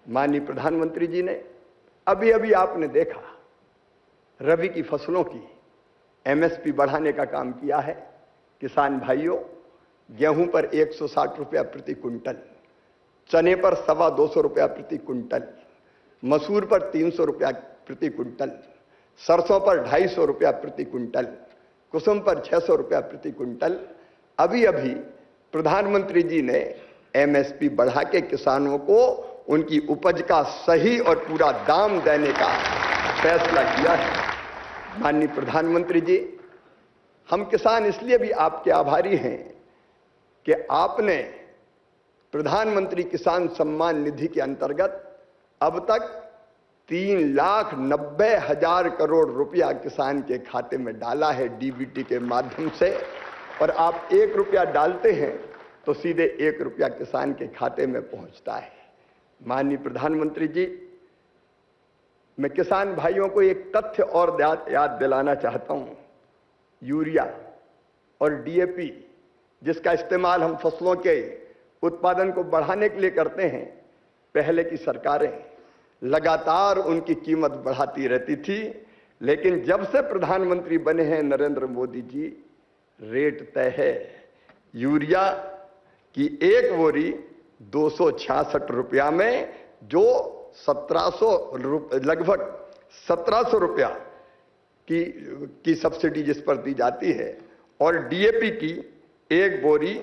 माननीय प्रधानमंत्री जी ने अभी अभी आपने देखा रबी की फसलों की एमएसपी बढ़ाने का काम किया है। किसान भाइयों, गेहूं पर 160 रुपया प्रति कुंटल, चने पर 225 रुपया प्रति कुंटल, मसूर पर 300 रुपया प्रति कुंटल, सरसों पर 250 रुपया प्रति कुंटल, कुसुम पर 600 रुपया प्रति कुंटल अभी अभी प्रधानमंत्री जी ने एमएसपी बढ़ा के किसानों को उनकी उपज का सही और पूरा दाम देने का फैसला किया है। माननीय प्रधानमंत्री जी, हम किसान इसलिए भी आपके आभारी हैं कि आपने प्रधानमंत्री किसान सम्मान निधि के अंतर्गत अब तक 3,90,000 करोड़ रुपया किसान के खाते में डाला है डीबीटी के माध्यम से। और आप 1 रुपया डालते हैं तो सीधे 1 रुपया किसान के खाते में पहुंचता है। माननीय प्रधानमंत्री जी, मैं किसान भाइयों को एक तथ्य और याद दिलाना चाहता हूं। यूरिया और डीएपी जिसका इस्तेमाल हम फसलों के उत्पादन को बढ़ाने के लिए करते हैं, पहले की सरकारें लगातार उनकी कीमत बढ़ाती रहती थी, लेकिन जब से प्रधानमंत्री बने हैं नरेंद्र मोदी जी, रेट तय है। यूरिया की एक बोरी 266 रुपया में, जो 1700 लगभग 1700 रुपया की सब्सिडी जिस पर दी जाती है, और डीएपी की एक बोरी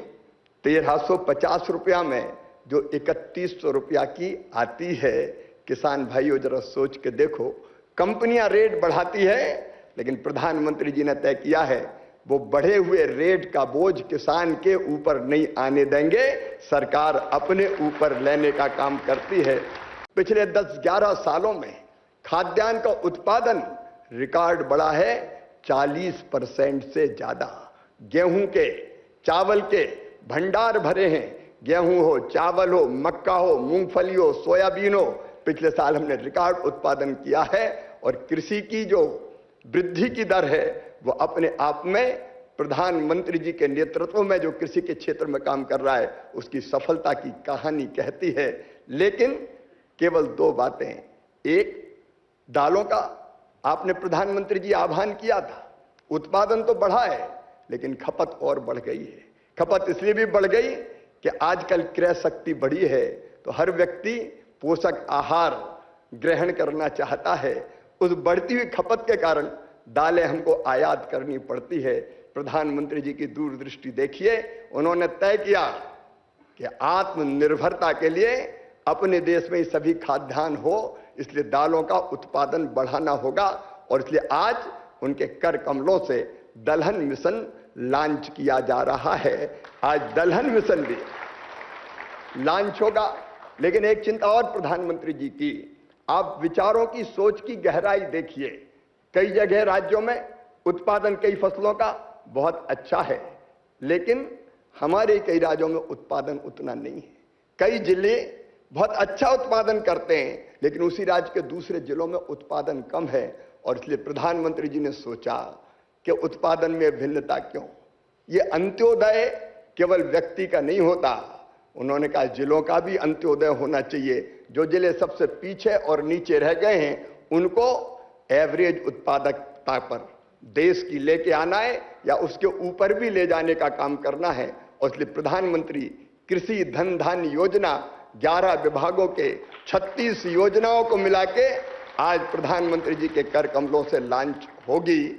1350 रुपया में जो 3100 रुपया की आती है। किसान भाइयों, जरा सोच के देखो, कंपनियां रेट बढ़ाती है, लेकिन प्रधानमंत्री जी ने तय किया है वो बढ़े हुए रेट का बोझ किसान के ऊपर नहीं आने देंगे। सरकार अपने ऊपर लेने का काम करती है। पिछले 10-11 सालों में खाद्यान्न का उत्पादन रिकॉर्ड बढ़ा है 40% से ज्यादा। गेहूं के, चावल के भंडार भरे हैं। गेहूं हो, चावल हो, मक्का हो, मूंगफली हो, सोयाबीन हो, पिछले साल हमने रिकॉर्ड उत्पादन किया है। और कृषि की जो वृद्धि की दर है वो अपने आप में प्रधानमंत्री जी के नेतृत्व में जो कृषि के क्षेत्र में काम कर रहा है उसकी सफलता की कहानी कहती है। लेकिन केवल 2 बातें। एक, दालों का आपने प्रधानमंत्री जी आह्वान किया था, उत्पादन तो बढ़ा है लेकिन खपत और बढ़ गई है। खपत इसलिए भी बढ़ गई कि आजकल क्रय शक्ति बढ़ी है, तो हर व्यक्ति पोषक आहार ग्रहण करना चाहता है। उस बढ़ती हुई खपत के कारण दालें हमको आयात करनी पड़ती है। प्रधानमंत्री जी की दूरदृष्टि देखिए, उन्होंने तय किया कि आत्मनिर्भरता के लिए अपने देश में ही सभी खाद्यान्न हो, इसलिए दालों का उत्पादन बढ़ाना होगा। और इसलिए आज उनके कर कमलों से दलहन मिशन लॉन्च किया जा रहा है। आज दलहन मिशन भी लॉन्च होगा। लेकिन एक चिंता और प्रधानमंत्री जी की, आप विचारों की सोच की गहराई देखिए। कई जगह राज्यों में उत्पादन कई फसलों का बहुत अच्छा है, लेकिन हमारे कई राज्यों में उत्पादन उतना नहीं है। कई जिले बहुत अच्छा उत्पादन करते हैं, लेकिन उसी राज्य के दूसरे जिलों में उत्पादन कम है। और इसलिए प्रधानमंत्री जी ने सोचा कि उत्पादन में भिन्नता क्यों। ये अंत्योदय केवल व्यक्ति का नहीं होता, उन्होंने कहा जिलों का भी अंत्योदय होना चाहिए। जो जिले सबसे पीछे और नीचे रह गए हैं उनको एवरेज उत्पादकता पर देश की लेके आना है या उसके ऊपर भी ले जाने का काम करना है। और इसलिए प्रधानमंत्री कृषि धन धान्य योजना 11 विभागों के 36 योजनाओं को मिला के आज प्रधानमंत्री जी के कर कमलों से लॉन्च होगी।